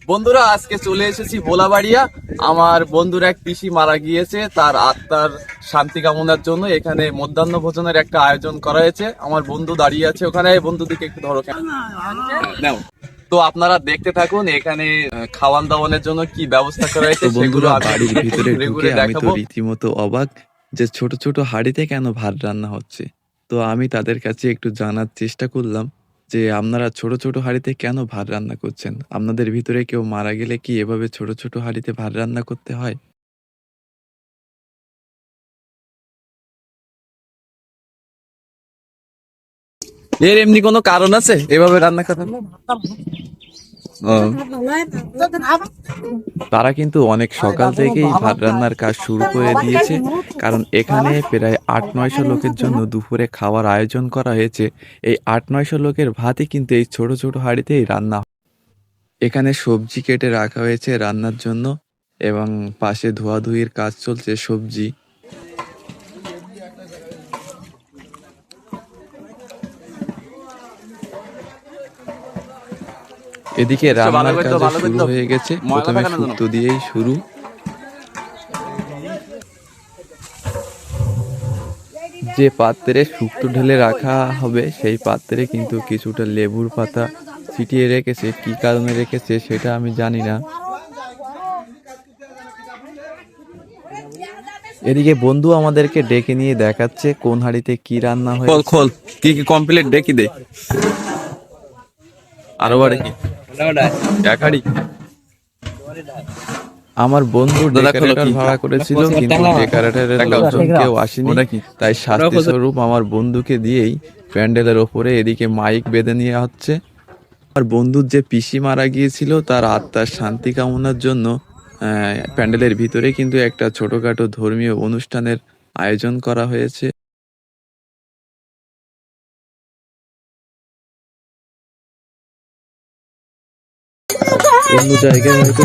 বন্ধুরা আজকে চলে এসেছি ভোলাবাড়িয়া। আমার বন্ধুর এক পিসি মারা গিয়েছে, তার আত্মার শান্তি কামনার জন্য এখানে মধ্যাহ্ন ভোজনের একটা আয়োজন করা হয়েছে। আমার বন্ধু দাঁড়িয়ে আছে ওখানে, বন্ধু দিকে একটু ধরো নাও। তো আপনারা দেখতে থাকুন এখানে খাওয়ান দাওয়ানের জন্য কি ব্যবস্থা করা হয়েছে সেগুলো বাড়ির ভিতরে ঢুকে আমি তো দেখাবো। রীতিমতো অবাক যে ছোট ছোট হাঁড়িতে কেন ভাত রান্না হচ্ছে। তো আমি তাদের কাছে একটু জানার চেষ্টা করলাম যে আপনারা ছোট ছোট হাঁড়িতে কেন ভাত রান্না করছেন, আপনাদের ভিতরে কেউ মারা গেলে কি এভাবে ছোট ছোট হাঁড়িতে ভাত রান্না করতে হয়? এর এমনি কোনো কারণ আছে এভাবে রান্না করার? তারা কিন্তু অনেক সকাল থেকেই ভাত রান্নার কাজ শুরু করে দিয়েছে, কারণ এখানে প্রায় ৮-৯০০ লোকের জন্য দুপুরে খাওয়ার আয়োজন করা হয়েছে। এই ৮-৯০০ লোকের ভাতই কিন্তু এই ছোট ছোট হাঁড়িতেই রান্না হয়। এখানে সবজি কেটে রাখা হয়েছে রান্নার জন্য এবং পাশে ধোয়াধুয়ির কাজ চলছে সবজি। এদিকে রান্নার কাজ শুরু হয়ে গেছে, প্রথমে শুক্তো দিয়েই শুরু। যে পাত্রে শুক্তো ঢেলে রাখা হবে সেই পাত্রে কিন্তু কিছুটা লেবুর পাতা ছিটিয়ে রেখেছে, কি কারণে রেখেছে সেটা আমি জানি না। এদিকে বন্ধু আমাদেরকে ডেকে নিয়ে দেখাচ্ছে কোন হাঁড়িতে কি রান্না হয়েছে। খোল খোল, কি কি কমপ্লিট দেখি দে। আরো বাড়ে কি এক হাঁড়ি? আমার বন্ধু ডেকোরেটর ভাড়া করেছিল, কিন্তু ডেকোরেটরের লোকজন কেউ আসেনি, তাই শাস্তি স্বরূপ আমার বন্ধুকে দিয়েই প্যান্ডেলের ওপরে এদিকে মাইক বেঁধে নেওয়া হচ্ছে। আমার বন্ধুর যে পিসি মারা গিয়েছিল তার আত্মার শান্তি কামনার জন্য প্যান্ডেলের ভিতরে কিন্তু একটা ছোটখাটো ধর্মীয় অনুষ্ঠানের আয়োজন করা হয়েছে। অন্য জায়গায় হয়তো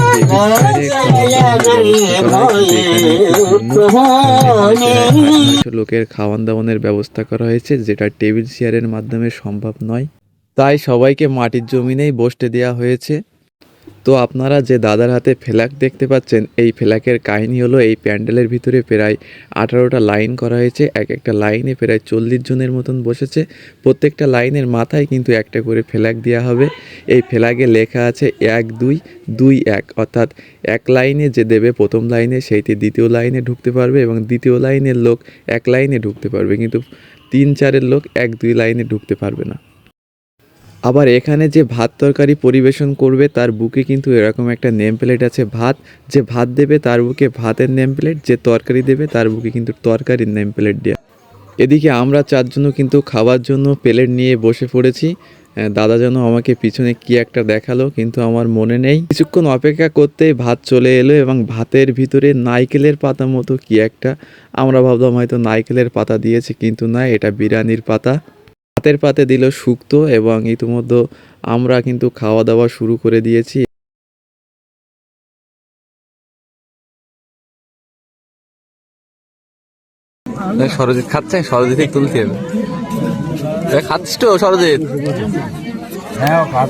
লোকের খাওয়ান দাওয়ানের ব্যবস্থা করা হয়েছে, যেটা টেবিল চেয়ারের মাধ্যমে সম্ভব নয়, তাই সবাইকে মাটির জমিনেই বসতে দেওয়া হয়েছে। তো আপনারা যে দাদার হাতে ফ্ল্যাগ দেখতে পাচ্ছেন, এই ফ্ল্যাগের কাহিনী হলো এই প্যান্ডেলের ভিতরে প্রায় 18টা লাইন করা হয়েছে, এক একটা লাইনে প্রায় 40 জনের মতন বসেছে। প্রত্যেকটা লাইনের মাথায় কিন্তু একটা করে ফ্ল্যাগ দেওয়া হবে। এই ফ্ল্যাগে লেখা আছে 1-2-2-1, অর্থাৎ এক লাইনে যে দেবে প্রথম লাইনে সেইটি দ্বিতীয় লাইনে ঢুকতে পারবে এবং দ্বিতীয় লাইনের লোক এক লাইনে ঢুকতে পারবে, কিন্তু 3-4-এর লোক 1-2 লাইনে ঢুকতে পারবে না। আবার এখানে যে ভাত তরকারি পরিবেশন করবে তার বুকে কিন্তু এরকম একটা নেম প্লেট আছে, ভাত যে ভাত দেবে তার বুকে ভাতের নেম প্লেট, যে তরকারি দেবে তার বুকে কিন্তু তরকারির নেম প্লেট দেওয়া। এদিকে আমরা চারজনও কিন্তু খাওয়ার জন্য প্লেট নিয়ে বসে পড়েছি। দাদা যেন আমাকে পিছনে কি একটা দেখালো, কিন্তু আমার মনে নেই। কিছুক্ষণ অপেক্ষা করতেই ভাত চলে এলো এবং ভাতের ভিতরে নারকেলের পাতা মতো কি একটা, আমরা ভাবলাম হয়তো নারকেলের পাতা দিয়েছে, কিন্তু না, এটা বিরিয়ানির পাতা। ভাতের পাতে দিল শুক্তো এবং ইতিমধ্যে আমরা কিন্তু খাওয়া দাওয়া শুরু করে দিয়েছি। সরজিৎ খাচ্ছে, সরজিৎ তুলতে হবে। খাচ্ছিস তো সরজিৎ?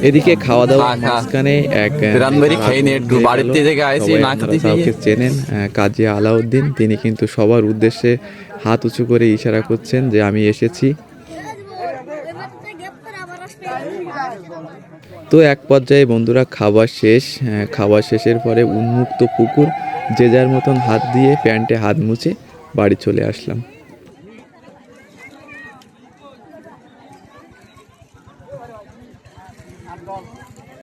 এদিকে খাওয়া দাওয়া মাঝখানে এক কাউকে চেনেন, কাজী আলাউদ্দিন, তিনি কিন্তু সবার উদ্দেশ্যে হাত উঁচু করে ইশারা করছেন যে আমি এসেছি। তো এক পর্যায়ে বন্ধুরা খাবার শেষ, খাবার শেষের পরে উন্মুক্ত পুকুর, যে যার মতন হাত দিয়ে প্যান্টে হাত মুছে বাড়ি চলে আসলাম।